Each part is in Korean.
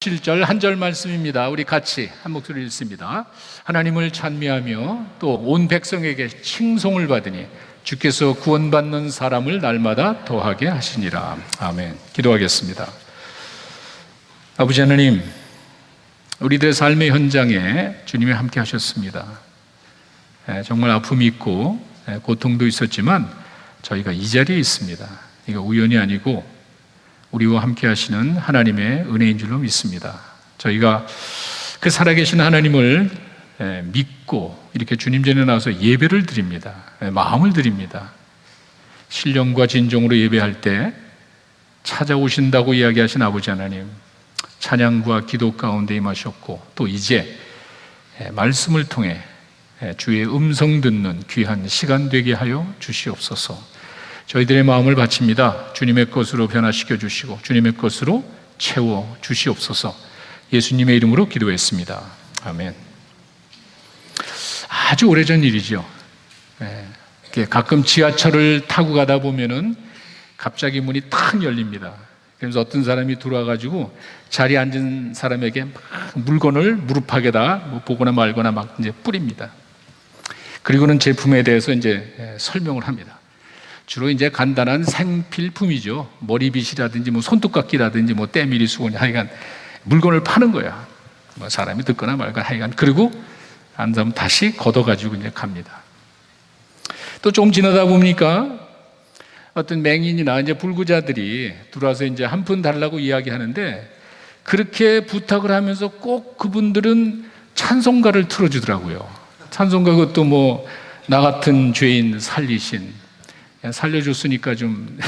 7절 한 절 말씀입니다. 우리 같이 한 목소리 읽습니다. 하나님을 찬미하며 또 온 백성에게 칭송을 받으니 주께서 구원받는 사람을 날마다 더하게 하시니라. 아멘. 기도하겠습니다. 아버지 하나님, 우리들의 삶의 현장에 주님이 함께 하셨습니다. 정말 아픔이 있고 고통도 있었지만 저희가 이 자리에 있습니다. 이거 우연이 아니고 우리와 함께 하시는 하나님의 은혜인 줄로 믿습니다. 저희가 그 살아계신 하나님을 믿고 이렇게 주님 전에 나와서 예배를 드립니다. 마음을 드립니다. 신령과 진정으로 예배할 때 찾아오신다고 이야기하신 아버지 하나님, 찬양과 기도 가운데 임하셨고 또 이제 말씀을 통해 주의 음성 듣는 귀한 시간 되게 하여 주시옵소서. 저희들의 마음을 바칩니다. 주님의 것으로 변화시켜 주시고 주님의 것으로 채워 주시옵소서. 예수님의 이름으로 기도했습니다. 아멘. 아주 오래전 일이죠. 가끔 지하철을 타고 가다 보면은 갑자기 문이 탁 열립니다. 그래서 어떤 사람이 들어와가지고 자리에 앉은 사람에게 막 물건을 무릎팍에다 보거나 말거나 막 이제 뿌립니다. 그리고는 제품에 대해서 이제 설명을 합니다. 주로 이제 간단한 생필품이죠. 머리빗이라든지 손톱깎이라든지 때밀이 수건이 하여간 물건을 파는 거야. 사람이 듣거나 말거나 하여간. 그리고 안 사면 다시 걷어가지고 이제 갑니다. 또 좀 지나다 보니까 어떤 맹인이나 이제 불구자들이 들어와서 이제 한 푼 달라고 이야기하는데 그렇게 부탁을 하면서 꼭 그분들은 찬송가를 틀어주더라고요. 찬송가 그것도 나 같은 죄인 살리신, 살려줬으니까 좀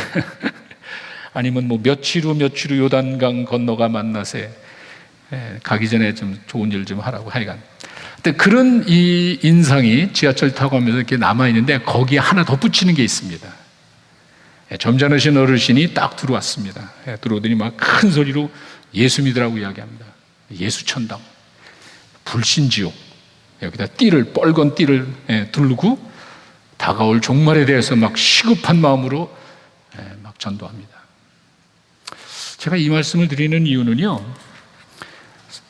아니면 며칠 후 요단강 건너가 만나세, 가기 전에 좀 좋은 일 좀 하라고 하여간. 근데 그런 이 인상이 지하철 타고 가면서 이렇게 남아있는데 거기에 하나 덧붙이는 게 있습니다. 점잖으신 어르신이 딱 들어왔습니다. 들어오더니 막 큰 소리로 예수 믿으라고 이야기합니다. 예수 천당, 불신지옥, 여기다 뻘건 띠를 두르고 다가올 종말에 대해서 막 시급한 마음으로 막 전도합니다. 제가 이 말씀을 드리는 이유는요,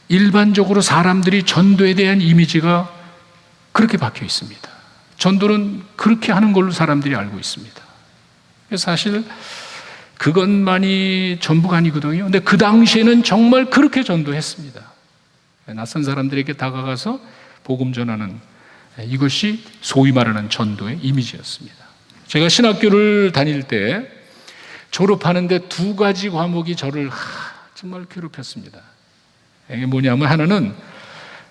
일반적으로 사람들이 전도에 대한 이미지가 그렇게 박혀 있습니다. 전도는 그렇게 하는 걸로 사람들이 알고 있습니다. 사실 그것만이 전부가 아니거든요. 근데 그 당시에는 정말 그렇게 전도했습니다. 낯선 사람들에게 다가가서 복음 전하는, 이것이 소위 말하는 전도의 이미지였습니다. 제가 신학교를 다닐 때 졸업하는데 두 가지 과목이 저를 정말 괴롭혔습니다. 이게 뭐냐면 하나는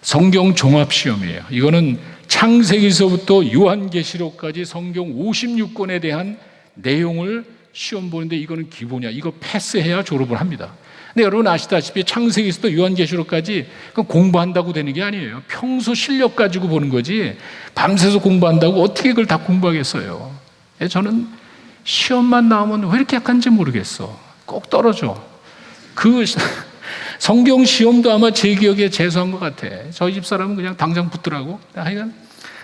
성경 종합시험이에요. 이거는 창세기서부터 요한계시록까지 성경 56권에 대한 내용을 시험 보는데 이거는 기본이야. 이거 패스해야 졸업을 합니다. 근데 여러분 아시다시피 창세기서부터 요한계시록까지 공부한다고 되는 게 아니에요. 평소 실력 가지고 보는 거지 밤새서 공부한다고 어떻게 그걸 다 공부하겠어요. 저는 시험만 나오면 왜 이렇게 약한지 모르겠어. 꼭 떨어져. 그 성경 시험도 아마 제 기억에 재수한 것 같아. 저희 집사람은 그냥 당장 붙더라고. 하여간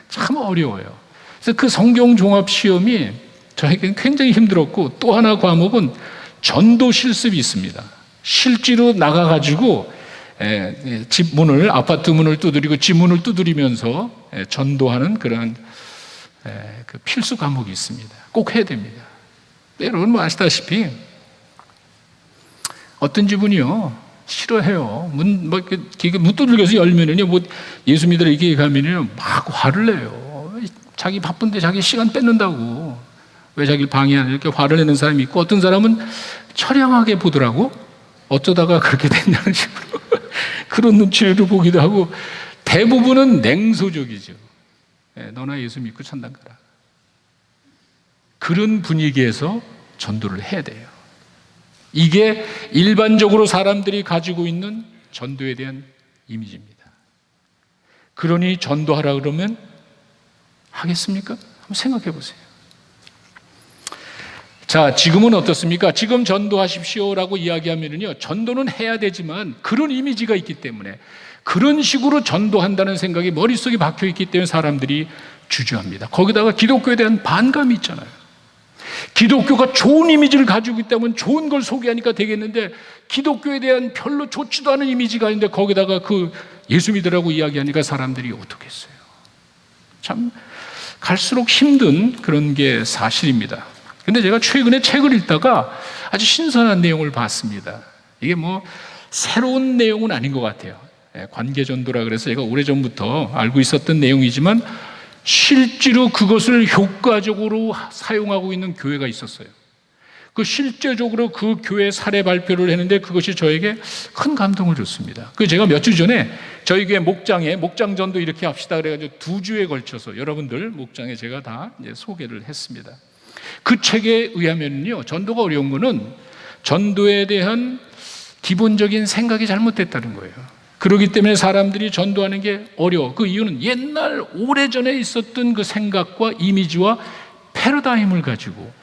참 어려워요. 그래서 그 성경 종합 시험이 저에게는 굉장히 힘들었고, 또 하나 과목은 전도 실습이 있습니다. 실제로 나가가지고 집 문을, 아파트 문을 두드리고 집 문을 두드리면서 전도하는 그런 그 필수 과목이 있습니다. 꼭 해야 됩니다. 여러분 아시다시피 어떤 집은요 싫어해요. 문 두들겨서 열면은요 예수 믿으라 이렇게 가면은요 막 화를 내요. 자기 바쁜데 자기 시간 뺏는다고 왜 자기를 방해하냐 이렇게 화를 내는 사람이 있고, 어떤 사람은 처량하게 보더라고. 어쩌다가 그렇게 됐냐는 식으로 그런 눈치를 보기도 하고, 대부분은 냉소적이죠. 너나 예수 믿고 천당 가라. 그런 분위기에서 전도를 해야 돼요. 이게 일반적으로 사람들이 가지고 있는 전도에 대한 이미지입니다. 그러니 전도하라 그러면 하겠습니까? 한번 생각해 보세요. 자, 지금은 어떻습니까? 지금 전도하십시오라고 이야기하면요, 전도는 해야 되지만 그런 이미지가 있기 때문에, 그런 식으로 전도한다는 생각이 머릿속에 박혀 있기 때문에 사람들이 주저합니다. 거기다가 기독교에 대한 반감이 있잖아요. 기독교가 좋은 이미지를 가지고 있다면 좋은 걸 소개하니까 되겠는데, 기독교에 대한 별로 좋지도 않은 이미지가 있는데 거기다가 그 예수 믿으라고 이야기하니까 사람들이 어떻겠어요? 참 갈수록 힘든 그런 게 사실입니다. 근데 제가 최근에 책을 읽다가 아주 신선한 내용을 봤습니다. 이게 뭐 새로운 내용은 아닌 것 같아요. 관계전도라 그래서 제가 오래전부터 알고 있었던 내용이지만 실제로 그것을 효과적으로 사용하고 있는 교회가 있었어요. 그 실제적으로 그 교회 사례 발표를 했는데 그것이 저에게 큰 감동을 줬습니다. 그 제가 몇 주 전에 저희 교회 목장에 목장전도 이렇게 합시다 그래가지고 2주에 걸쳐서 여러분들 목장에 제가 다 소개를 했습니다. 그 책에 의하면요, 전도가 어려운 거는 전도에 대한 기본적인 생각이 잘못됐다는 거예요. 그렇기 때문에 사람들이 전도하는 게 어려워. 그 이유는 옛날 오래전에 있었던 그 생각과 이미지와 패러다임을 가지고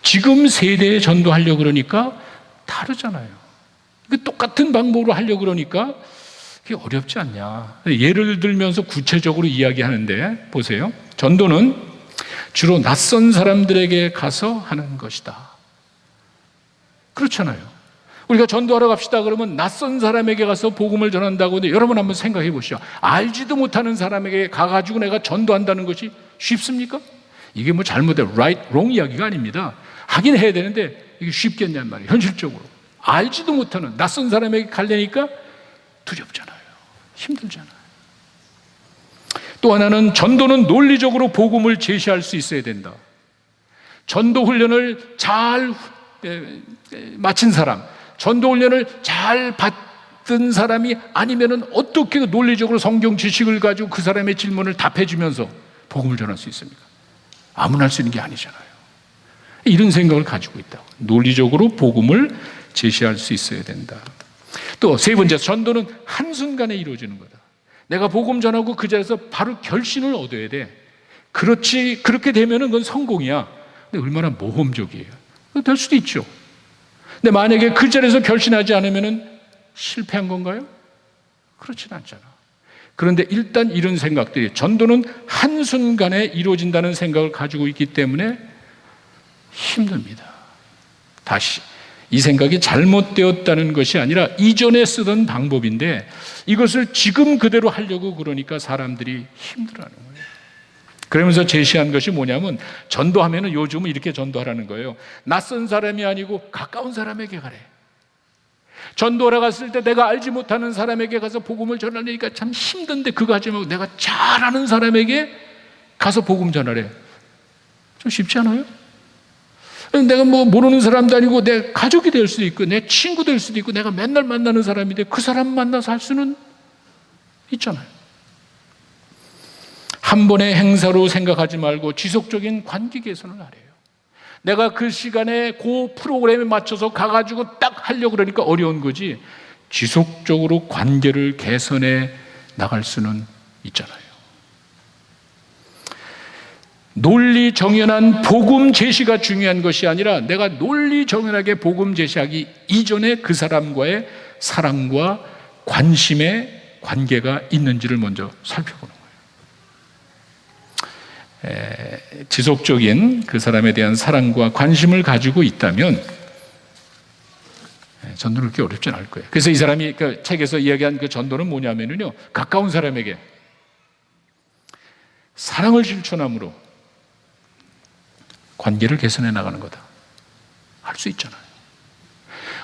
지금 세대에 전도하려고 그러니까 다르잖아요. 똑같은 방법으로 하려고 그러니까 그게 어렵지 않냐. 예를 들면서 구체적으로 이야기하는데 보세요. 전도는 주로 낯선 사람들에게 가서 하는 것이다. 그렇잖아요. 우리가 전도하러 갑시다 그러면 낯선 사람에게 가서 복음을 전한다고 하는데 여러분 한번 생각해 보시죠. 알지도 못하는 사람에게 가가지고 내가 전도한다는 것이 쉽습니까? 이게 뭐 잘못된 right, wrong 이야기가 아닙니다. 하긴 해야 되는데 이게 쉽겠냔 말이에요. 현실적으로 알지도 못하는 낯선 사람에게 가려니까 두렵잖아요. 힘들잖아요. 또 하나는 전도는 논리적으로 복음을 제시할 수 있어야 된다. 전도 훈련을 잘 마친 사람, 전도 훈련을 잘 받은 사람이 아니면은 어떻게 논리적으로 성경 지식을 가지고 그 사람의 질문을 답해주면서 복음을 전할 수 있습니까? 아무나 할 수 있는 게 아니잖아요. 이런 생각을 가지고 있다고. 논리적으로 복음을 제시할 수 있어야 된다. 또 세 번째, 전도는 한순간에 이루어지는 거다. 내가 복음 전하고 그 자리에서 바로 결신을 얻어야 돼. 그렇게 되면은 그건 성공이야. 근데 얼마나 모험적이에요. 될 수도 있죠. 근데 만약에 그 자리에서 결신하지 않으면은 실패한 건가요? 그렇진 않잖아. 그런데 일단 이런 생각들이, 전도는 한순간에 이루어진다는 생각을 가지고 있기 때문에 힘듭니다. 다시 이 생각이 잘못되었다는 것이 아니라 이전에 쓰던 방법인데 이것을 지금 그대로 하려고 그러니까 사람들이 힘들어하는 거예요. 그러면서 제시한 것이 뭐냐면, 전도하면은 요즘은 이렇게 전도하라는 거예요. 낯선 사람이 아니고 가까운 사람에게 가래. 전도하러 갔을 때 내가 알지 못하는 사람에게 가서 복음을 전하려니까 참 힘든데 그거 하지 말고 내가 잘 아는 사람에게 가서 복음 전하래. 좀 쉽지 않아요? 내가 뭐 모르는 사람도 아니고 내 가족이 될 수도 있고 내 친구 될 수도 있고 내가 맨날 만나는 사람인데 그 사람 만나서 할 수는 있잖아요. 한 번의 행사로 생각하지 말고 지속적인 관계 개선을 하래요. 내가 그 시간에 그 프로그램에 맞춰서 가가지고 딱 하려고 그러니까 어려운 거지, 지속적으로 관계를 개선해 나갈 수는 있잖아요. 논리 정연한 복음 제시가 중요한 것이 아니라 내가 논리 정연하게 복음 제시하기 이전에 그 사람과의 사랑과 관심의 관계가 있는지를 먼저 살펴보는 거예요. 지속적인 그 사람에 대한 사랑과 관심을 가지고 있다면 전도는 그렇게 어렵진 않을 거예요. 그래서 이 사람이 그 책에서 이야기한 그 전도는 뭐냐면요, 가까운 사람에게 사랑을 실천함으로 관계를 개선해 나가는 거다. 할 수 있잖아요.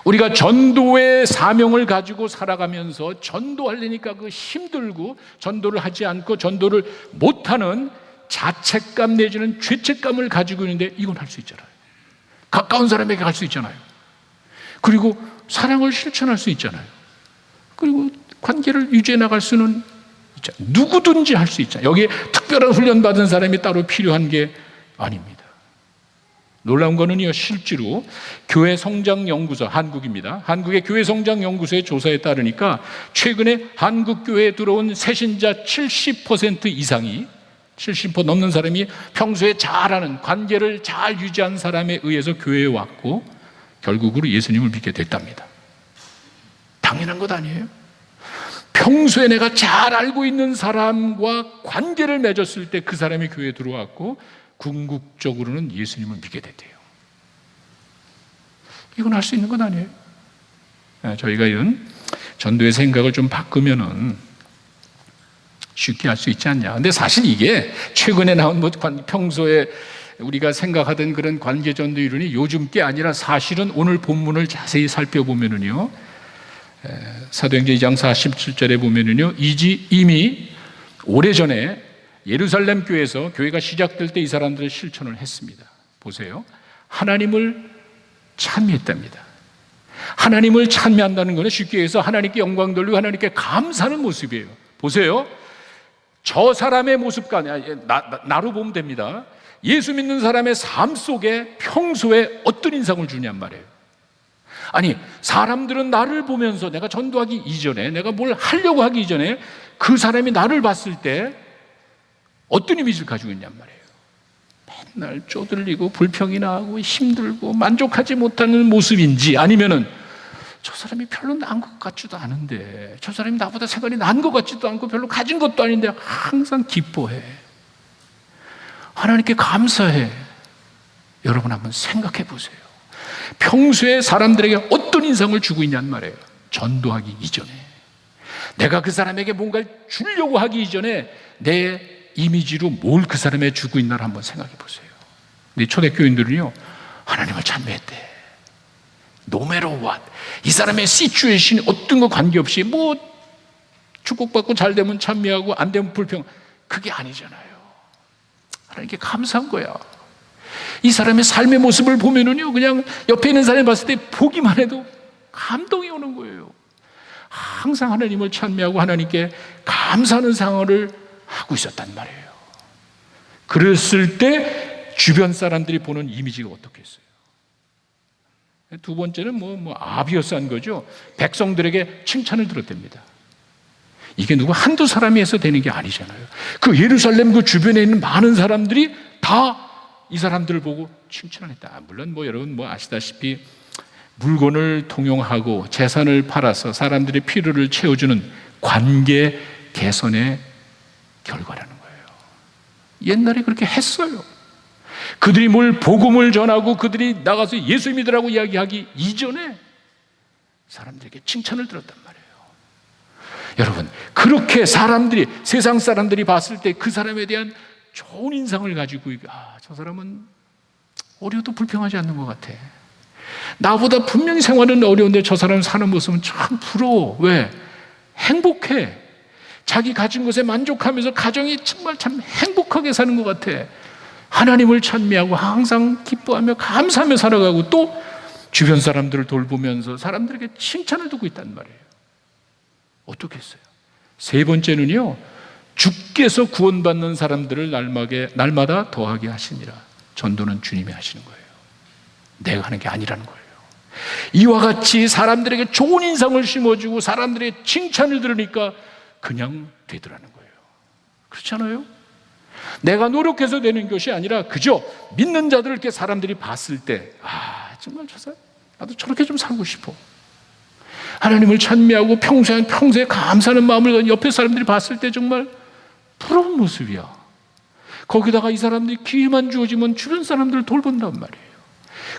우리가 전도의 사명을 가지고 살아가면서 전도하려니까 그 힘들고 전도를 하지 않고 전도를 못하는 자책감 내지는 죄책감을 가지고 있는데 이건 할 수 있잖아요. 가까운 사람에게 갈 수 있잖아요. 그리고 사랑을 실천할 수 있잖아요. 그리고 관계를 유지해 나갈 수는 있잖아요. 누구든지 할 수 있잖아요. 여기에 특별한 훈련 받은 사람이 따로 필요한 게 아닙니다. 놀라운 거는요, 실제로 교회 성장 연구소, 한국입니다. 한국의 교회 성장 연구소의 조사에 따르니까 최근에 한국 교회에 들어온 새신자 70% 이상이, 70% 넘는 사람이 평소에 잘하는 관계를 잘 유지한 사람에 의해서 교회에 왔고 결국으로 예수님을 믿게 됐답니다. 당연한 것 아니에요? 평소에 내가 잘 알고 있는 사람과 관계를 맺었을 때 그 사람이 교회에 들어왔고 궁극적으로는 예수님을 믿게 됐대요. 이건 할 수 있는 건 아니에요. 저희가 이런 전도의 생각을 좀 바꾸면은 쉽게 할 수 있지 않냐. 근데 사실 이게 최근에 나온 평소에 우리가 생각하던 그런 관계 전도 이론이 요즘 게 아니라 사실은 오늘 본문을 자세히 살펴보면은요, 사도행전 2장 47절에 보면은요, 이미 오래전에 예루살렘 교회에서 교회가 시작될 때 이 사람들을 실천을 했습니다. 보세요. 하나님을 찬미했답니다. 하나님을 찬미한다는 것은 쉽게 해서 하나님께 영광 돌리고 하나님께 감사하는 모습이에요. 보세요. 저 사람의 모습과 나로 보면 됩니다. 예수 믿는 사람의 삶 속에 평소에 어떤 인상을 주냔 말이에요. 아니, 사람들은 나를 보면서 내가 전도하기 이전에, 내가 뭘 하려고 하기 이전에 그 사람이 나를 봤을 때 어떤 이미지를 가지고 있냔 말이에요. 맨날 쪼들리고 불평이나 하고 힘들고 만족하지 못하는 모습인지, 아니면은 저 사람이 별로 나은 것 같지도 않은데, 저 사람이 나보다 생활이 나은 것 같지도 않고 별로 가진 것도 아닌데 항상 기뻐해, 하나님께 감사해. 여러분 한번 생각해 보세요. 평소에 사람들에게 어떤 인상을 주고 있냔 말이에요. 전도하기 이전에, 내가 그 사람에게 뭔가를 주려고 하기 이전에 내 이미지로 뭘 그 사람에게 주고 있나를 한번 생각해 보세요. 근데 초대교인들은요, 하나님을 찬미했대. No matter what. 이 사람의 시츄에이션이 어떤 거 관계없이 뭐 축복받고 잘 되면 찬미하고 안 되면 불평, 그게 아니잖아요. 하나님께 감사한 거야. 이 사람의 삶의 모습을 보면은요, 그냥 옆에 있는 사람이 봤을 때 보기만 해도 감동이 오는 거예요. 항상 하나님을 찬미하고 하나님께 감사하는 생활을 하고 있었단 말이에요. 그랬을 때 주변 사람들이 보는 이미지가 어떻겠어요? 두 번째는 아비어스한 거죠. 백성들에게 칭찬을 들었답니다. 이게 누구 한두 사람이 해서 되는 게 아니잖아요. 그 예루살렘 그 주변에 있는 많은 사람들이 다 이 사람들을 보고 칭찬을 했다. 물론 여러분 아시다시피 물건을 통용하고 재산을 팔아서 사람들의 필요를 채워주는 관계 개선의 결과라는 거예요. 옛날에 그렇게 했어요. 그들이 복음을 전하고 그들이 나가서 예수 믿으라고 이야기하기 이전에 사람들에게 칭찬을 들었단 말이에요. 여러분, 그렇게 세상 사람들이 봤을 때 그 사람에 대한 좋은 인상을 가지고, 저 사람은 어려도 불평하지 않는 것 같아. 나보다 분명히 생활은 어려운데 저 사람 사는 모습은 참 부러워. 왜? 행복해. 자기 가진 것에 만족하면서 가정이 정말 참 행복하게 사는 것 같아. 하나님을 찬미하고 항상 기뻐하며 감사하며 살아가고, 또 주변 사람들을 돌보면서 사람들에게 칭찬을 두고 있단 말이에요. 어떻게 했어요? 세 번째는요, 주께서 구원받는 사람들을 날마다 더하게 하시니라. 전도는 주님이 하시는 거예요. 내가 하는 게 아니라는 거예요. 이와 같이 사람들에게 좋은 인상을 심어주고 사람들의 칭찬을 들으니까 그냥 되더라는 거예요. 그렇지 않아요? 내가 노력해서 되는 것이 아니라 그저 믿는 자들을 이렇게 사람들이 봤을 때, 정말 저 사람 나도 저렇게 좀 살고 싶어. 하나님을 찬미하고 평소에 감사하는 마음을 옆에 사람들이 봤을 때 정말 부러운 모습이야. 거기다가 이 사람들이 기회만 주어지면 주변 사람들을 돌본단 말이에요.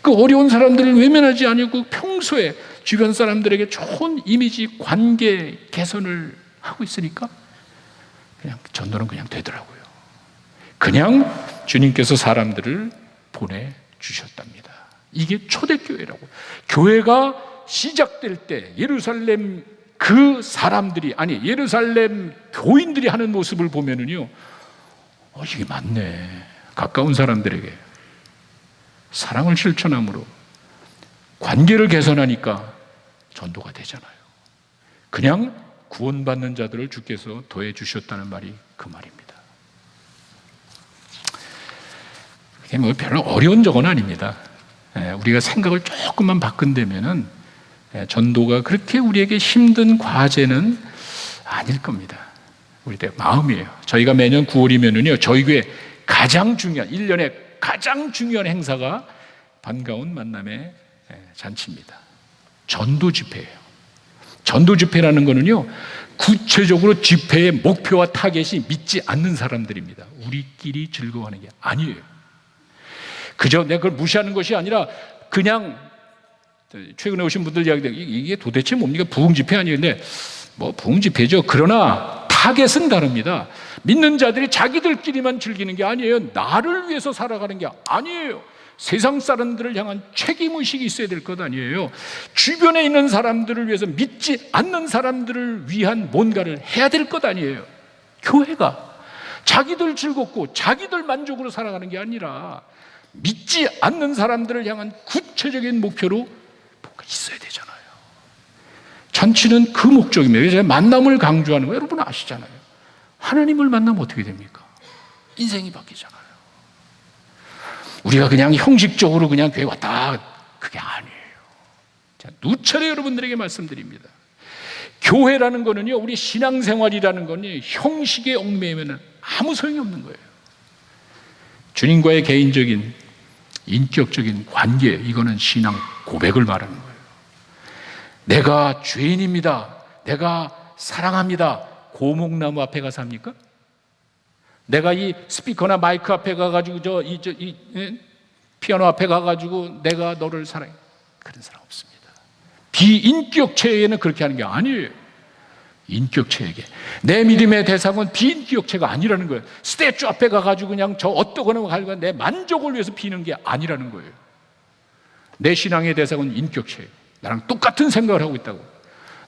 그 어려운 사람들을 외면하지 않고 평소에 주변 사람들에게 좋은 이미지 관계 개선을 하고 있으니까 그냥 전도는 그냥 되더라고요. 그냥 주님께서 사람들을 보내주셨답니다. 이게 초대교회라고. 교회가 시작될 때 예루살렘 그 사람들이, 예루살렘 교인들이 하는 모습을 보면은요, 이게 맞네. 가까운 사람들에게 사랑을 실천함으로 관계를 개선하니까 전도가 되잖아요. 그냥 구원받는 자들을 주께서 더해 주셨다는 말이 그 말입니다. 그게 별로 어려운 적은 아닙니다. 우리가 생각을 조금만 바꾼다면은 전도가 그렇게 우리에게 힘든 과제는 아닐 겁니다. 우리의 마음이에요. 저희가 매년 9월이면은요, 저희 교회 가장 중요한, 1년에 가장 중요한 행사가 반가운 만남의 잔치입니다. 전도 집회예요. 전도 집회라는 거는요, 구체적으로 집회의 목표와 타겟이 믿지 않는 사람들입니다. 우리끼리 즐거워하는 게 아니에요. 그저 내가 그걸 무시하는 것이 아니라 그냥 최근에 오신 분들 이야기들 이게 도대체 뭡니까? 부흥집회 아니겠는데 뭐 부흥집회죠. 그러나 타겟은 다릅니다. 믿는 자들이 자기들끼리만 즐기는 게 아니에요. 나를 위해서 살아가는 게 아니에요. 세상 사람들을 향한 책임의식이 있어야 될 것 아니에요. 주변에 있는 사람들을 위해서 믿지 않는 사람들을 위한 뭔가를 해야 될 것 아니에요. 교회가 자기들 즐겁고 자기들 만족으로 살아가는 게 아니라 믿지 않는 사람들을 향한 구체적인 목표로 뭔가 있어야 되잖아요. 잔치는 그 목적입니다. 제가 만남을 강조하는 거 여러분 아시잖아요. 하나님을 만나면 어떻게 됩니까? 인생이 바뀌잖아요. 우리가 그냥 형식적으로 그냥 교회 왔다 그게 아니에요. 자, 누차례 여러분들에게 말씀드립니다. 교회라는 거는요, 우리 신앙생활이라는 거는 형식에 얽매이면 아무 소용이 없는 거예요. 주님과의 개인적인 인격적인 관계, 이거는 신앙 고백을 말하는 거예요. 내가 죄인입니다. 내가 사랑합니다. 고목나무 앞에 가서 합니까? 내가 이 스피커나 마이크 앞에 가가지고 피아노 앞에 가가지고 내가 너를 사랑해. 그런 사람 없습니다. 비인격체에는 그렇게 하는 게 아니에요. 인격체에게 내 믿음의 대상은 비인격체가 아니라는 거예요. 스태츄 앞에 가가지고 그냥 저 어떠거나 가지고 내 만족을 위해서 비는 게 아니라는 거예요. 내 신앙의 대상은 인격체예요. 나랑 똑같은 생각을 하고 있다고.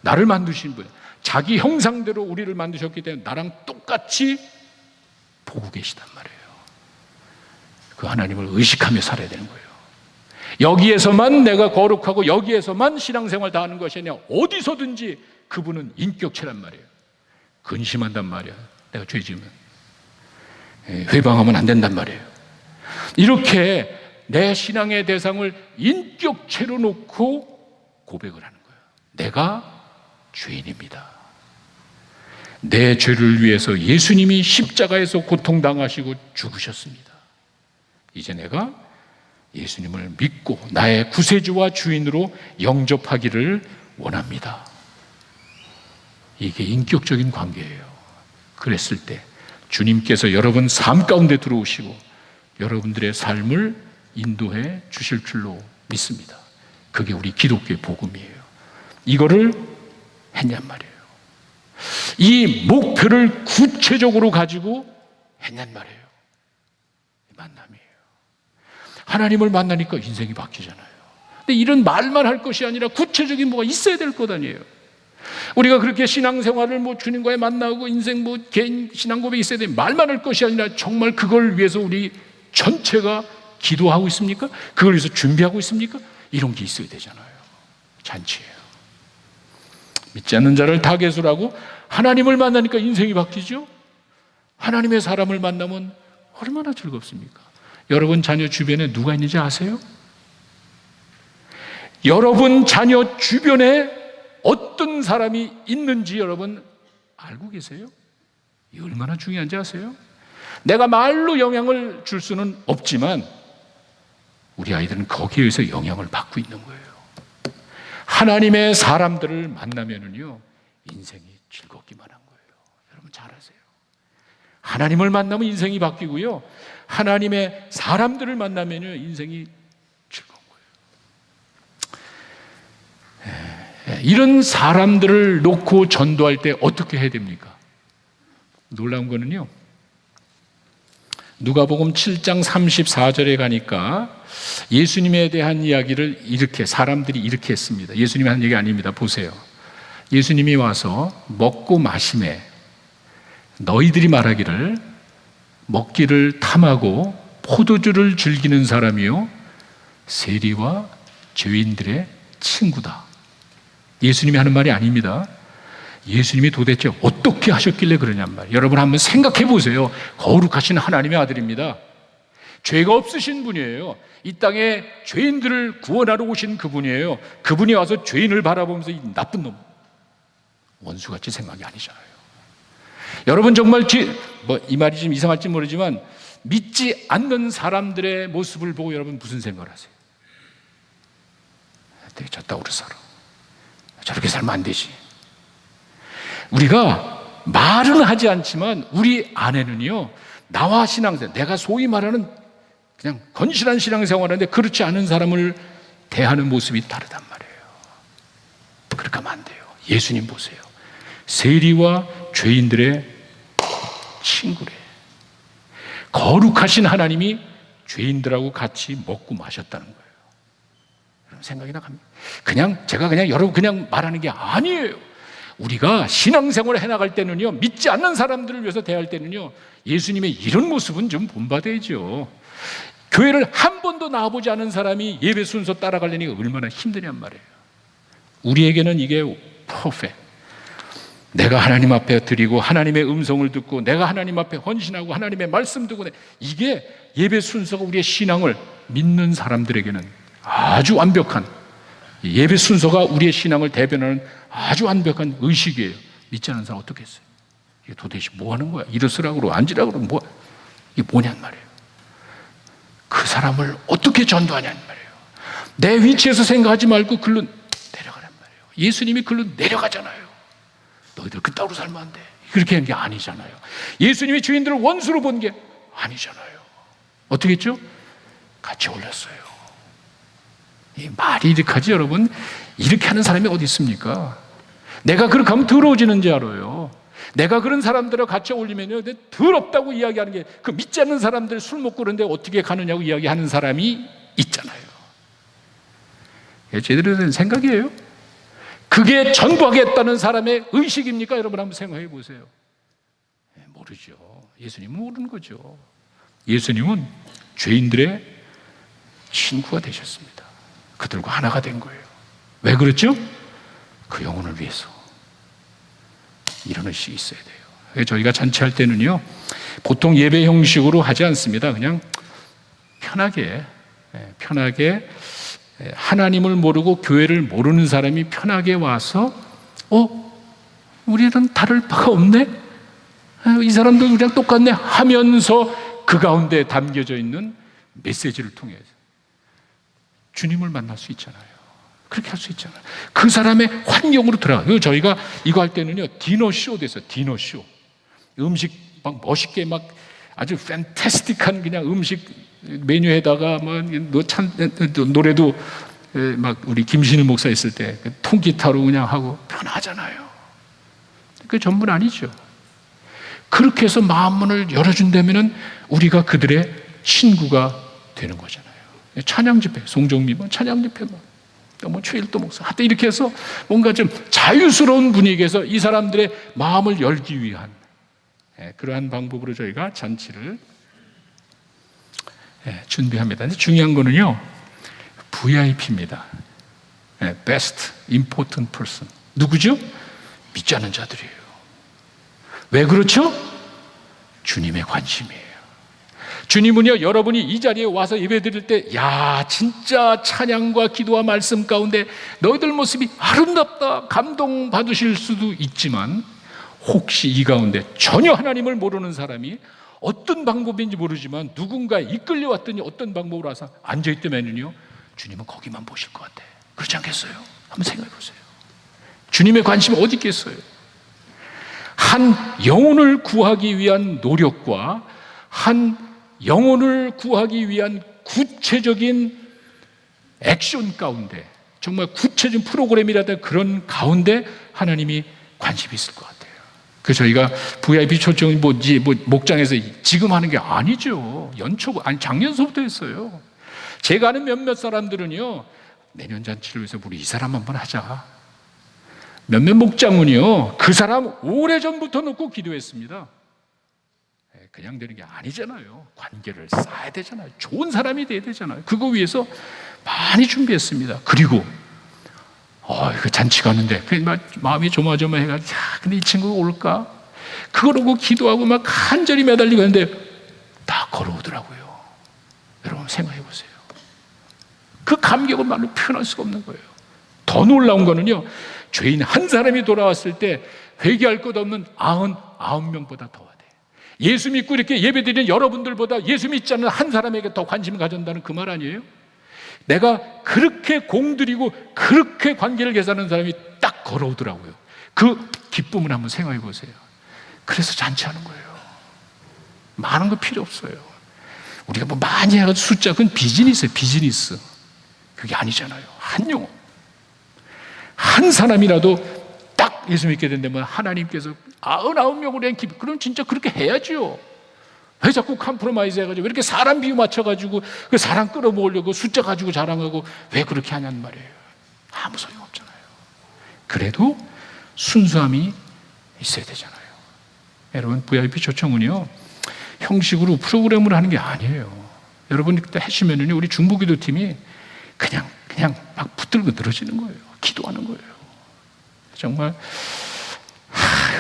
나를 만드신 분, 자기 형상대로 우리를 만드셨기 때문에 나랑 똑같이 보고 계시단 말이에요. 그 하나님을 의식하며 살아야 되는 거예요. 여기에서만 내가 거룩하고 여기에서만 신앙생활 다 하는 것이 아니라 어디서든지 그분은 인격체란 말이에요. 근심한단 말이야. 내가 죄 지으면 회방하면 안 된단 말이에요. 이렇게 내 신앙의 대상을 인격체로 놓고 고백을 하는 거예요. 내가 죄인입니다. 내 죄를 위해서 예수님이 십자가에서 고통당하시고 죽으셨습니다. 이제 내가 예수님을 믿고 나의 구세주와 주인으로 영접하기를 원합니다. 이게 인격적인 관계예요. 그랬을 때 주님께서 여러분 삶 가운데 들어오시고 여러분들의 삶을 인도해 주실 줄로 믿습니다. 그게 우리 기독교의 복음이에요. 이거를 했냔 말이에요. 이 목표를 구체적으로 가지고 했냔 말이에요. 만남이에요. 하나님을 만나니까 인생이 바뀌잖아요. 근데 이런 말만 할 것이 아니라 구체적인 뭐가 있어야 될 것 아니에요. 우리가 그렇게 신앙생활을 주님과의 만나고 인생 개인 신앙 고백이 있어야 돼. 말만 할 것이 아니라 정말 그걸 위해서 우리 전체가 기도하고 있습니까? 그걸 위해서 준비하고 있습니까? 이런 게 있어야 되잖아요. 잔치예요. 믿지 않는 자를 타겟으로 하고 하나님을 만나니까 인생이 바뀌죠. 하나님의 사람을 만나면 얼마나 즐겁습니까? 여러분 자녀 주변에 누가 있는지 아세요? 여러분 자녀 주변에 어떤 사람이 있는지 여러분 알고 계세요? 이게 얼마나 중요한지 아세요? 내가 말로 영향을 줄 수는 없지만 우리 아이들은 거기에 의해서 영향을 받고 있는 거예요. 하나님의 사람들을 만나면은요 인생이 즐겁기만 한 거예요. 여러분 잘 아세요. 하나님을 만나면 인생이 바뀌고요, 하나님의 사람들을 만나면요 인생이 즐거운 거예요. 이런 사람들을 놓고 전도할 때 어떻게 해야 됩니까? 놀라운 거는요, 누가복음 7장 34절에 가니까 예수님에 대한 이야기를 이렇게 사람들이 이렇게 했습니다. 예수님이 한 얘기 아닙니다. 보세요. 예수님이 와서 먹고 마시매 너희들이 말하기를 먹기를 탐하고 포도주를 즐기는 사람이요 세리와 죄인들의 친구다. 예수님이 하는 말이 아닙니다. 예수님이 도대체 어떻게 하셨길래 그러냔 말이에요. 여러분 한번 생각해 보세요. 거룩하신 하나님의 아들입니다. 죄가 없으신 분이에요. 이 땅에 죄인들을 구원하러 오신 그분이에요. 그분이 와서 죄인을 바라보면서 이 나쁜 놈, 원수같이 생각이 아니잖아요. 여러분 정말 이 말이 좀 이상할지 모르지만 믿지 않는 사람들의 모습을 보고 여러분 무슨 생각을 하세요? 되게 저따구로 살아. 저렇게 살면 안 되지. 우리가 말은 하지 않지만 우리 안에는요 나와 신앙생활, 내가 소위 말하는 그냥 건실한 신앙생활을 하는데 그렇지 않은 사람을 대하는 모습이 다르단 말이에요. 그렇게 하면 안 돼요. 예수님 보세요. 세리와 죄인들의 친구래. 거룩하신 하나님이 죄인들하고 같이 먹고 마셨다는 거예요. 여러분 생각이 나갑니다. 제가 여러분 그냥 말하는 게 아니에요. 우리가 신앙생활을 해나갈 때는요, 믿지 않는 사람들을 위해서 대할 때는요, 예수님의 이런 모습은 좀 본받아야죠. 교회를 한 번도 나와보지 않은 사람이 예배 순서 따라가려니 얼마나 힘드냔 말이에요. 우리에게는 이게 퍼펙트. 내가 하나님 앞에 드리고 하나님의 음성을 듣고 내가 하나님 앞에 헌신하고 하나님의 말씀 듣고 이게 예배 순서가 우리의 신앙을 믿는 사람들에게는 아주 완벽한, 예배 순서가 우리의 신앙을 대변하는 아주 완벽한 의식이에요. 믿지 않는 사람 어떻게 했어요? 이게 도대체 뭐 하는 거야? 일어서라고 그러고 앉으라고 그러고 이게 뭐냔 말이에요. 그 사람을 어떻게 전도하냐는 말이에요. 내 위치에서 생각하지 말고 글로 내려가란 말이에요. 예수님이 글로 내려가잖아요. 너희들 그따위로 살면 안 돼. 그렇게 한 게 아니잖아요. 예수님이 죄인들을 원수로 본 게 아니잖아요. 어떻게 했죠? 같이 올렸어요. 이 말이 이렇게 하지 여러분. 이렇게 하는 사람이 어디 있습니까? 내가 그렇게 하면 더러워지는지 알아요. 내가 그런 사람들과 같이 올리면요, 더럽다고 이야기하는 게, 그 믿지 않는 사람들 술 먹고 그런데 어떻게 가느냐고 이야기하는 사람이 있잖아요. 제대로 된 생각이에요? 그게 전도하겠다는 사람의 의식입니까? 여러분 한번 생각해 보세요. 모르죠. 예수님은 모르는 거죠. 예수님은 죄인들의 친구가 되셨습니다. 그들과 하나가 된 거예요. 왜 그렇죠? 그 영혼을 위해서. 이런 의식이 있어야 돼요. 저희가 잔치할 때는요, 보통 예배 형식으로 하지 않습니다. 그냥 편하게 하나님을 모르고 교회를 모르는 사람이 편하게 와서 우리는 다를 바가 없네? 이 사람도 우리랑 똑같네? 하면서 그 가운데 담겨져 있는 메시지를 통해서 주님을 만날 수 있잖아요. 그렇게 할 수 있잖아요. 그 사람의 환경으로 들어가요. 저희가 이거 할 때는요, 디너쇼 됐어요. 디너쇼. 음식 막 멋있게 막 아주 팬타스틱한 그냥 음식 메뉴에다가 노래도 막 우리 김신일 목사 있을 때 통기타로 그냥 하고 편하잖아요. 그게 전부는 아니죠. 그렇게 해서 마음문을 열어준다면 우리가 그들의 친구가 되는 거잖아요. 찬양 집회, 송정미 찬양 집회 최일도 목사 하여튼 이렇게 해서 뭔가 좀 자유스러운 분위기에서 이 사람들의 마음을 열기 위한 그러한 방법으로 저희가 잔치를 준비합니다. 근데 중요한 거는요, VIP입니다. Best Important Person. 누구죠? 믿지 않는 자들이에요. 왜 그렇죠? 주님의 관심이에요. 주님은요, 여러분이 이 자리에 와서 예배 드릴 때, 야, 진짜 찬양과 기도와 말씀 가운데 너희들 모습이 아름답다, 감동받으실 수도 있지만, 혹시 이 가운데 전혀 하나님을 모르는 사람이 어떤 방법인지 모르지만 누군가에 이끌려왔더니 어떤 방법으로 와서 앉아있다면요, 주님은 거기만 보실 것 같아. 그렇지 않겠어요? 한번 생각해 보세요. 주님의 관심은 어디 있겠어요? 한 영혼을 구하기 위한 노력과 한 영혼을 구하기 위한 구체적인 액션 가운데, 정말 구체적인 프로그램이라든 그런 가운데 하나님이 관심이 있을 것 같아요. 그 저희가 VIP 초청이 목장에서 지금 하는 게 아니죠. 작년서부터 했어요. 제가 아는 몇몇 사람들은요, 내년 잔치를 위해서 우리 이 사람 한번 하자. 몇몇 목장은요, 그 사람 오래전부터 놓고 기도했습니다. 그냥 되는 게 아니잖아요. 관계를 쌓아야 되잖아요. 좋은 사람이 돼야 되잖아요. 그거 위해서 많이 준비했습니다. 그리고 그 잔치 가는데 마음이 조마조마해가지고, 근데 이 친구가 올까? 그러고 기도하고 막 간절히 매달리고 했는데 다 걸어오더라고요. 여러분 생각해 보세요. 그 감격은 말로 표현할 수가 없는 거예요. 더 놀라운 거는요, 죄인 한 사람이 돌아왔을 때 회개할 것 없는 99명보다 더 예수 믿고 이렇게 예배드리는 여러분들보다 예수 믿지 않는 한 사람에게 더 관심을 가진다는 그 말 아니에요? 내가 그렇게 공들이고 그렇게 관계를 개선하는 사람이 딱 걸어오더라고요. 그 기쁨을 한번 생각해 보세요. 그래서 잔치하는 거예요. 많은 거 필요 없어요. 우리가 많이 해가지고 숫자, 그건 비즈니스예요, 비즈니스. 그게 아니잖아요. 한 영혼, 한 사람이라도 딱 예수 믿게 된다면 하나님께서 99명으로 그럼 진짜 그렇게 해야죠. 왜 자꾸 컴프로마이즈 해가지고 왜 이렇게 사람 비유 맞춰가지고 그 사람 끌어모으려고 숫자 가지고 자랑하고 왜 그렇게 하냐는 말이에요. 아무 소용없잖아요. 그래도 순수함이 있어야 되잖아요. 여러분, VIP 초청은요 형식으로 프로그램을 하는 게 아니에요. 여러분 그때 하시면은요 우리 중보기도 팀이 그냥 막 붙들고 늘어지는 거예요. 기도하는 거예요. 정말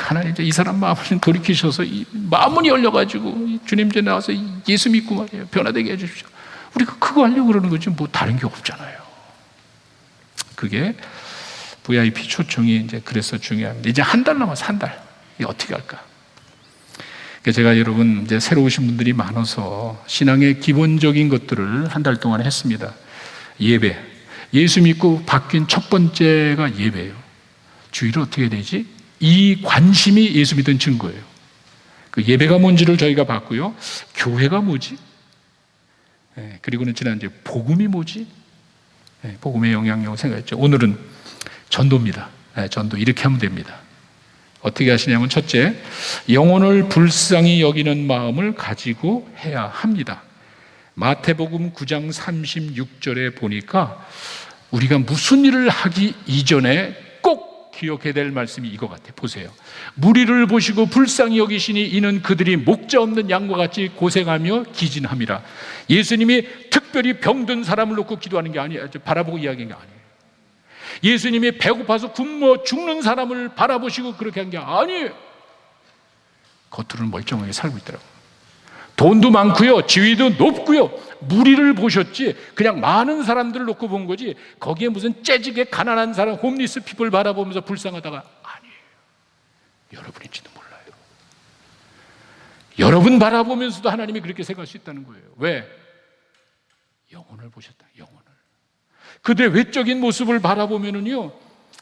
하나님 이 사람 마음을 돌이키셔서 이 마음문이 열려가지고 주님 전에 나와서 예수 믿고 말이에요 변화되게 해주십시오. 우리가 그거 하려고 그러는 거지 뭐 다른 게 없잖아요. 그게 VIP 초청이 이제 그래서 중요합니다. 이제 한 달 남아서 한 달. 이게 어떻게 할까? 제가 여러분 이제 새로 오신 분들이 많아서 신앙의 기본적인 것들을 한 달 동안 했습니다. 예배. 예수 믿고 바뀐 첫 번째가 예배예요. 주일은 어떻게 되지? 이 관심이 예수 믿은 증거예요. 그 예배가 뭔지를 저희가 봤고요. 교회가 뭐지? 그리고는 지난주에 복음이 뭐지? 복음의 영향력을 생각했죠. 오늘은 전도입니다. 전도 이렇게 하면 됩니다. 어떻게 하시냐면 첫째, 영혼을 불쌍히 여기는 마음을 가지고 해야 합니다. 마태복음 9장 36절에 보니까 우리가 무슨 일을 하기 이전에 꼭 기억해야 될 말씀이 이거 같아요. 보세요. 무리를 보시고 불쌍히 여기시니 이는 그들이 목자 없는 양과 같이 고생하며 기진함이라. 예수님이 특별히 병든 사람을 놓고 기도하는 게 아니에요. 바라보고 이야기한 게 아니에요. 예수님이 배고파서 굶어 죽는 사람을 바라보시고 그렇게 한 게 아니에요. 겉으로는 멀쩡하게 살고 있더라고요. 돈도 많고요, 지위도 높고요, 무리를 보셨지 그냥 많은 사람들을 놓고 본 거지 거기에 무슨 째지게 가난한 사람, 홈리스 피플 바라보면서 불쌍하다가 아니에요. 여러분인지도 몰라요. 여러분 바라보면서도 하나님이 그렇게 생각할 수 있다는 거예요. 왜? 영혼을 보셨다. 영혼을. 그들의 외적인 모습을 바라보면은요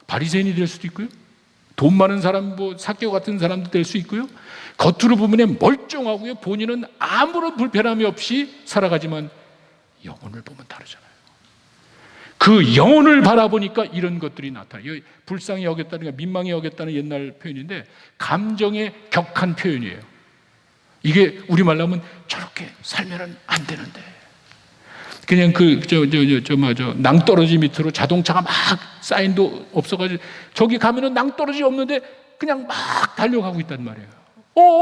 바리새인이 될 수도 있고요, 돈 많은 사람, 뭐 삭개오 같은 사람도 될 수 있고요, 겉으로 보면 멀쩡하고요, 본인은 아무런 불편함이 없이 살아가지만 영혼을 보면 다르잖아요. 그 영혼을 바라보니까 이런 것들이 나타나요. 불쌍히 여겼다는 게 민망히 여겼다는 옛날 표현인데 감정의 격한 표현이에요. 이게 우리말로 하면 저렇게 살면은 안 되는데 그냥 낭떠러지 밑으로 자동차가 막 사인도 없어가지고 저기 가면은 낭떠러지 없는데 그냥 막 달려가고 있단 말이에요.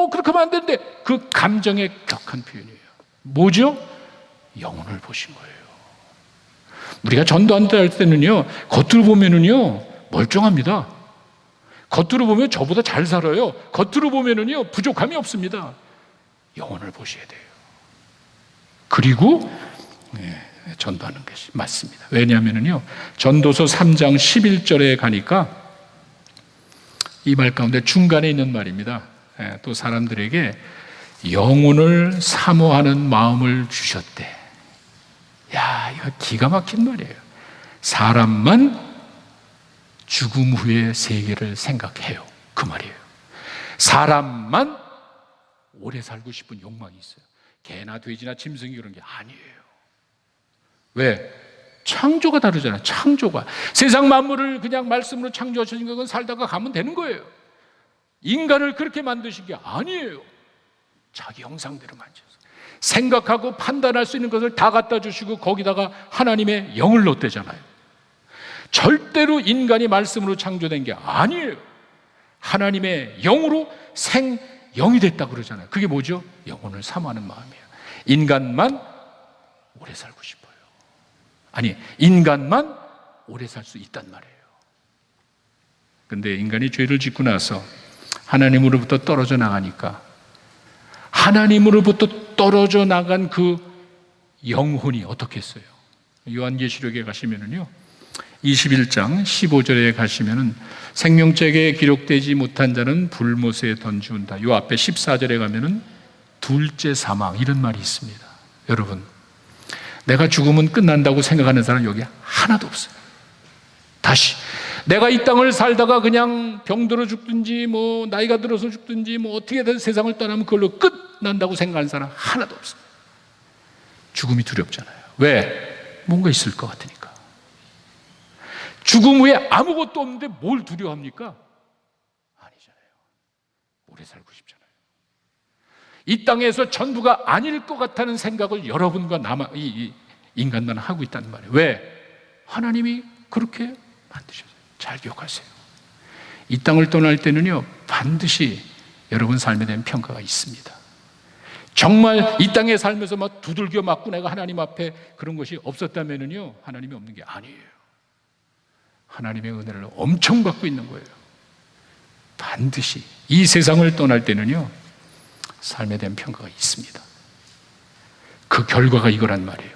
그렇게 하면 안 되는데 그 감정의 격한 표현이에요. 뭐죠? 영혼을 보신 거예요. 우리가 전도한다 할 때는요 겉으로 보면은요 멀쩡합니다. 겉으로 보면 저보다 잘 살아요. 겉으로 보면은요 부족함이 없습니다. 영혼을 보셔야 돼요. 그리고 전도하는 것이 맞습니다. 왜냐하면요 전도서 3장 11절에 가니까 이 말 가운데 중간에 있는 말입니다. 또 사람들에게 영혼을 사모하는 마음을 주셨대. 야, 이거 기가 막힌 말이에요. 사람만 죽음 후의 세계를 생각해요. 그 말이에요. 사람만 오래 살고 싶은 욕망이 있어요. 개나 돼지나 짐승이 그런 게 아니에요. 왜? 창조가 다르잖아요. 창조가. 세상 만물을 그냥 말씀으로 창조하신 것은 살다가 가면 되는 거예요. 인간을 그렇게 만드신 게 아니에요. 자기 형상대로 만져서 생각하고 판단할 수 있는 것을 다 갖다 주시고 거기다가 하나님의 영을 넣었대잖아요. 절대로 인간이 말씀으로 창조된 게 아니에요. 하나님의 영으로 생영이 됐다고 그러잖아요. 그게 뭐죠? 영혼을 사모하는 마음이에요. 인간만 오래 살고 싶어요. 아니, 인간만 오래 살 수 있단 말이에요. 근데 인간이 죄를 짓고 나서 하나님으로부터 떨어져 나가니까 하나님으로부터 떨어져 나간 그 영혼이 어떻게 했어요? 요한계시록에 가시면은요 21장 15절에 가시면은 생명책에 기록되지 못한 자는 불못에 던지운다. 요 앞에 14절에 가면은 둘째 사망 이런 말이 있습니다. 여러분, 내가 죽으면 끝난다고 생각하는 사람 여기 하나도 없어요. 다시 내가 이 땅을 살다가 그냥 병들어 죽든지 뭐 나이가 들어서 죽든지 뭐 어떻게든 세상을 떠나면 그걸로 끝난다고 생각하는 사람 하나도 없어요. 죽음이 두렵잖아요. 왜? 뭔가 있을 것 같으니까. 죽음 후에 아무것도 없는데 뭘 두려워합니까? 아니잖아요. 오래 살고 싶잖아요. 이 땅에서 전부가 아닐 것 같다는 생각을 여러분과 이 인간만 하고 있다는 말이에요. 왜? 하나님이 그렇게 만드셨어요. 잘 기억하세요. 이 땅을 떠날 때는요, 반드시 여러분 삶에 대한 평가가 있습니다. 정말 이 땅에 살면서 막 두들겨 맞고 내가 하나님 앞에 그런 것이 없었다면요, 하나님이 없는 게 아니에요. 하나님의 은혜를 엄청 받고 있는 거예요. 반드시 이 세상을 떠날 때는요, 삶에 대한 평가가 있습니다. 그 결과가 이거란 말이에요.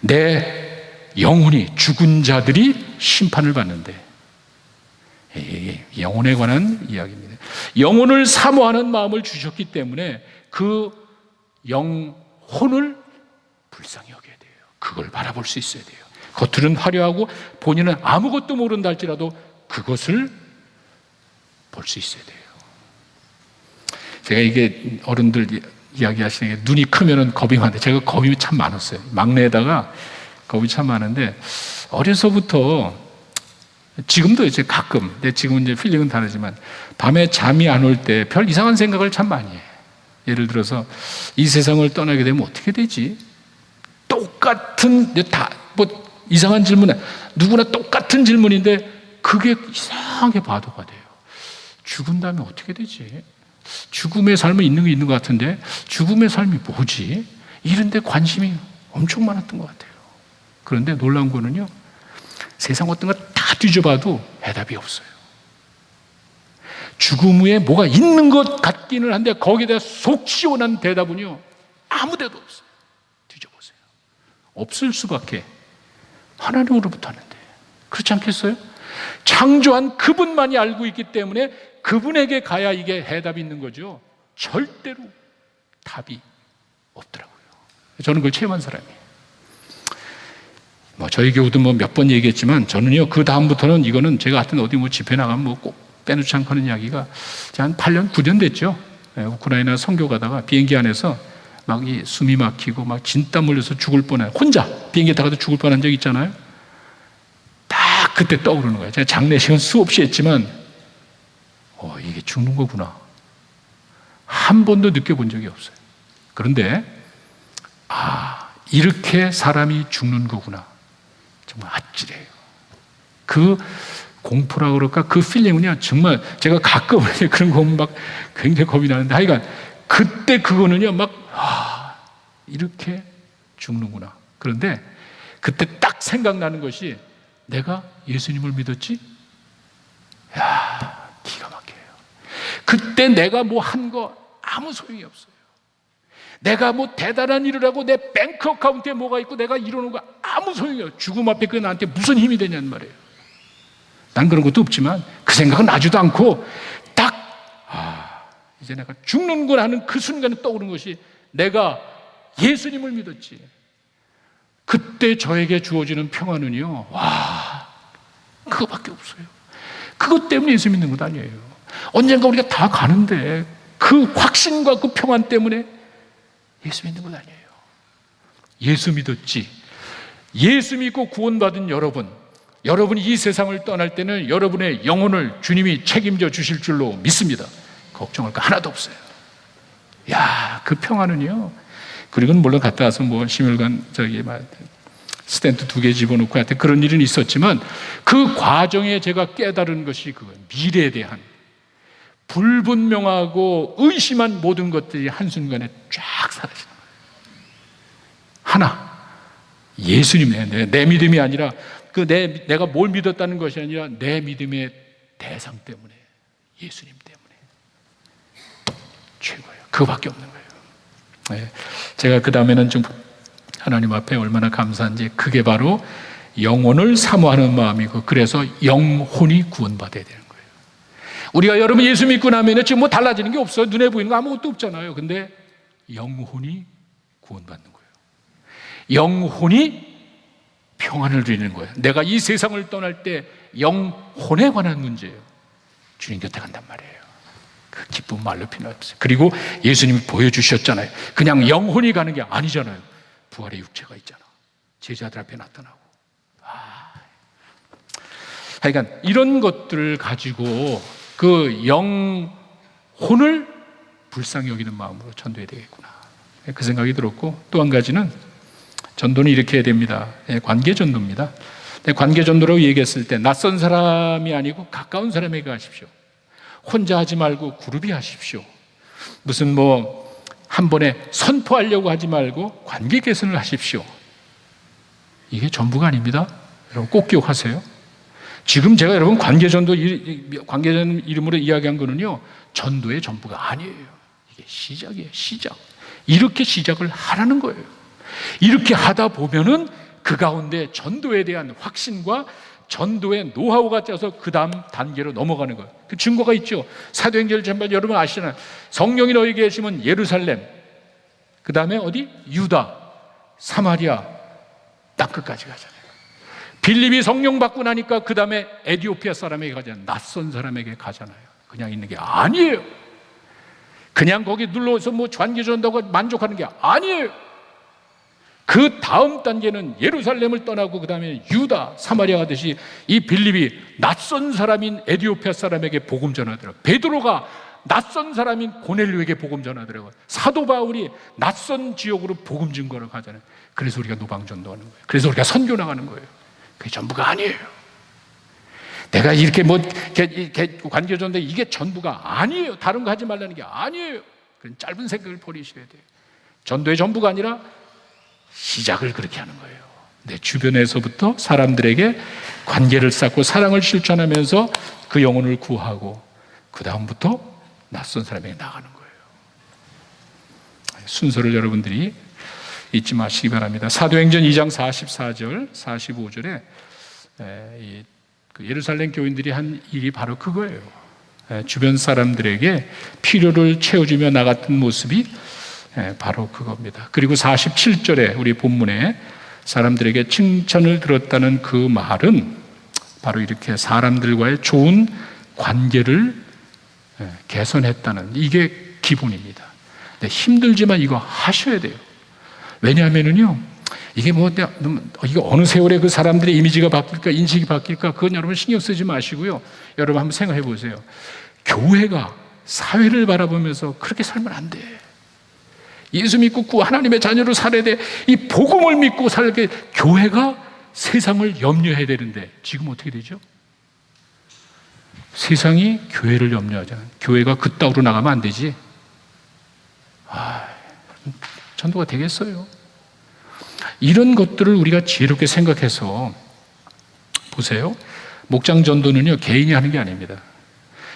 내 영혼이, 죽은 자들이 심판을 받는데, 영혼에 관한 이야기입니다. 영혼을 사모하는 마음을 주셨기 때문에 그 영혼을 불쌍히 여겨야 돼요. 그걸 바라볼 수 있어야 돼요. 겉으로는 화려하고 본인은 아무것도 모른다 할지라도 그것을 볼 수 있어야 돼요. 제가 이게 어른들 이야기하시는 게 눈이 크면은 겁이 많은데, 제가 겁이 참 많았어요. 막내에다가 겁이 참 많은데, 어려서부터, 지금도 이제 가끔, 근데 지금은 이제 필링은 다르지만, 밤에 잠이 안 올 때 별 이상한 생각을 참 많이 해요. 예를 들어서, 이 세상을 떠나게 되면 어떻게 되지? 똑같은, 이상한 질문에, 누구나 똑같은 질문인데, 그게 이상하게 바도가 돼요. 죽은 다음에 어떻게 되지? 죽음의 삶은 있는 게 있는 것 같은데 죽음의 삶이 뭐지? 이런 데 관심이 엄청 많았던 것 같아요. 그런데 놀라운 거는요, 세상 어떤 거 다 뒤져봐도 해답이 없어요. 죽음 후에 뭐가 있는 것 같기는 한데 거기에 대해 속 시원한 대답은요, 아무 데도 없어요. 뒤져보세요. 없을 수밖에. 하나님으로부터 하는데. 그렇지 않겠어요? 창조한 그분만이 알고 있기 때문에 그분에게 가야 이게 해답이 있는 거죠. 절대로 답이 없더라고요. 저는 그걸 체험한 사람이에요. 저희 교우도 몇 번 얘기했지만 저는요, 그 다음부터는 이거는 제가 하여튼 어디 집회 나가면 꼭 빼놓지 않고 하는 이야기가, 한 8년, 9년 됐죠. 우크라이나 선교 가다가 비행기 안에서 막 이 숨이 막히고 막 진땀 흘려서 죽을 뻔해. 혼자 비행기 타고도 죽을 뻔한 적 있잖아요. 딱 그때 떠오르는 거예요. 제가 장례식은 수없이 했지만, 이게 죽는 거구나. 한 번도 느껴본 적이 없어요. 그런데, 이렇게 사람이 죽는 거구나. 정말 아찔해요. 그 공포라고 그럴까? 그 필링은요, 정말 제가 가끔 그런 거 보면 막 굉장히 겁이 나는데, 하여간, 그때 그거는요, 이렇게 죽는구나. 그런데, 그때 딱 생각나는 것이, 내가 예수님을 믿었지? 기가 막혀요. 그때 내가 한 거 아무 소용이 없어요. 내가 대단한 일을 하고 내 뱅크 어카운트에 뭐가 있고 내가 이러는 거 아무 소용이 없어요. 죽음 앞에 그게 나한테 무슨 힘이 되냐는 말이에요. 난 그런 것도 없지만 그 생각은 나지도 않고 이제 내가 죽는구나 하는 그 순간에 떠오르는 것이, 내가 예수님을 믿었지. 그때 저에게 주어지는 평안은요, 그거밖에 없어요. 그것 때문에 예수 믿는 것 아니에요. 언젠가 우리가 다 가는데 그 확신과 그 평안 때문에 예수 믿는 것 아니에요. 예수 믿었지. 예수 믿고 구원받은 여러분이 이 세상을 떠날 때는 여러분의 영혼을 주님이 책임져 주실 줄로 믿습니다. 걱정할 거 하나도 없어요. 그 평안은요, 그리고 물론 갔다 와서 심혈관 스탠트 2개 집어넣고 하여튼 그런 일은 있었지만, 그 과정에 제가 깨달은 것이 그거예요. 미래에 대한 불분명하고 의심한 모든 것들이 한순간에 쫙 사라지는 거예요. 하나, 예수님, 내 믿음이 아니라 내가 뭘 믿었다는 것이 아니라 내 믿음의 대상 때문에, 예수님 때문에 최고예요. 그거밖에 없는 거예요. 제가 그 다음에는 좀 하나님 앞에 얼마나 감사한지, 그게 바로 영혼을 사모하는 마음이고, 그래서 영혼이 구원받아야 되는 거예요. 우리가 여러분 예수 믿고 나면 지금 달라지는 게 없어요. 눈에 보이는 거 아무것도 없잖아요. 근데 영혼이 구원받는 거예요. 영혼이 평안을 누리는 거예요. 내가 이 세상을 떠날 때 영혼에 관한 문제예요. 주님 곁에 간단 말이에요. 그 기쁨 말로 표현할 수 없어요. 그리고 예수님이 보여주셨잖아요. 그냥 영혼이 가는 게 아니잖아요. 부활의 육체가 있잖아. 제자들 앞에 나타나고. 하여간 이런 것들을 가지고 그 영혼을 불쌍히 여기는 마음으로 전도해야 되겠구나, 그 생각이 들었고, 또 한 가지는 전도는 이렇게 해야 됩니다. 관계 전도입니다. 관계 전도라고 얘기했을 때 낯선 사람이 아니고 가까운 사람에게 하십시오. 혼자 하지 말고 그룹이 하십시오. 무슨 한 번에 선포하려고 하지 말고 관계 개선을 하십시오. 이게 전부가 아닙니다. 여러분 꼭 기억하세요. 지금 제가 여러분 관계전도 이름으로 이야기한 거는요, 전도의 전부가 아니에요. 이게 시작이에요. 시작. 이렇게 시작을 하라는 거예요. 이렇게 하다 보면은 그 가운데 전도에 대한 확신과 전도의 노하우가 짜서 그 다음 단계로 넘어가는 거예요. 그 증거가 있죠. 사도행전 전반 여러분 아시잖아요. 성령이 너희에게 계시면 예루살렘, 그 다음에 어디? 유다, 사마리아, 땅끝까지 가잖아요. 빌립이 성령 받고 나니까 그 다음에 에티오피아 사람에게 가잖아요. 낯선 사람에게 가잖아요. 그냥 있는 게 아니에요. 그냥 거기 눌러서 관계 전도하고 만족하는 게 아니에요. 그 다음 단계는 예루살렘을 떠나고 그 다음에 유다, 사마리아 가듯이 이 빌립이 낯선 사람인 에티오피아 사람에게 복음 전하더라고요. 베드로가 낯선 사람인 고넬료에게 복음 전하더라고요. 사도 바울이 낯선 지역으로 복음 증거를 가잖아요. 그래서 우리가 노방전도하는 거예요. 그래서 우리가 선교 나가는 거예요. 그게 전부가 아니에요. 내가 이렇게 관계전도 이게 전부가 아니에요. 다른 거 하지 말라는 게 아니에요. 그런 짧은 생각을 버리셔야 돼요. 전도의 전부가 아니라 시작을 그렇게 하는 거예요. 내 주변에서부터 사람들에게 관계를 쌓고 사랑을 실천하면서 그 영혼을 구하고 그 다음부터 낯선 사람에게 나가는 거예요. 순서를 여러분들이 잊지 마시기 바랍니다. 사도행전 2장 44절, 45절에 예루살렘 교인들이 한 일이 바로 그거예요. 주변 사람들에게 필요를 채워주며 나갔던 모습이 바로 그겁니다. 그리고 47절에 우리 본문에 사람들에게 칭찬을 들었다는 그 말은 바로 이렇게 사람들과의 좋은 관계를 개선했다는, 이게 기본입니다. 힘들지만 이거 하셔야 돼요. 왜냐하면은요, 이게 이게 어느 세월에 그 사람들의 이미지가 바뀔까, 인식이 바뀔까, 그건 여러분 신경 쓰지 마시고요. 여러분 한번 생각해 보세요. 교회가 사회를 바라보면서 그렇게 살면 안 돼. 예수 믿고 하나님의 자녀로 살아야 돼. 이 복음을 믿고 살게 교회가 세상을 염려해야 되는데 지금 어떻게 되죠? 세상이 교회를 염려하잖아요. 교회가 그따위로 나가면 안 되지. 전도가 되겠어요? 이런 것들을 우리가 지혜롭게 생각해서 보세요. 목장 전도는요, 개인이 하는 게 아닙니다.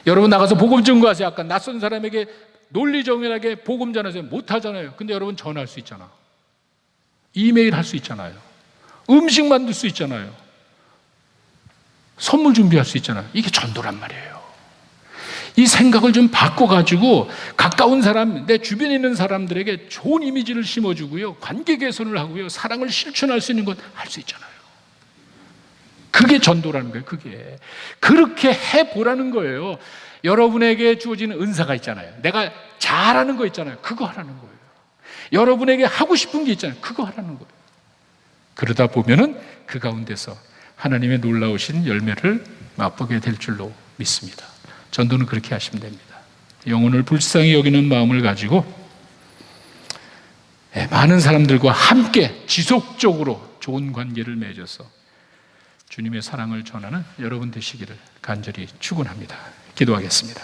여러분 나가서 복음 증거하세요. 아까 낯선 사람에게 논리정연하게 복음 전하세요. 못 하잖아요. 근데 여러분 전할 수 있잖아. 이메일 할 수 있잖아요. 음식 만들 수 있잖아요. 선물 준비할 수 있잖아요. 이게 전도란 말이에요. 이 생각을 좀 바꿔가지고 가까운 사람, 내 주변에 있는 사람들에게 좋은 이미지를 심어주고요, 관계 개선을 하고요, 사랑을 실천할 수 있는 것 할 수 있잖아요. 그게 전도라는 거예요. 그게 그렇게 해보라는 거예요. 여러분에게 주어지는 은사가 있잖아요. 내가 잘하는 거 있잖아요. 그거 하라는 거예요. 여러분에게 하고 싶은 게 있잖아요. 그거 하라는 거예요. 그러다 보면은 그 가운데서 하나님의 놀라우신 열매를 맛보게 될 줄로 믿습니다. 전도는 그렇게 하시면 됩니다. 영혼을 불쌍히 여기는 마음을 가지고 많은 사람들과 함께 지속적으로 좋은 관계를 맺어서 주님의 사랑을 전하는 여러분 되시기를 간절히 축원합니다. 기도하겠습니다.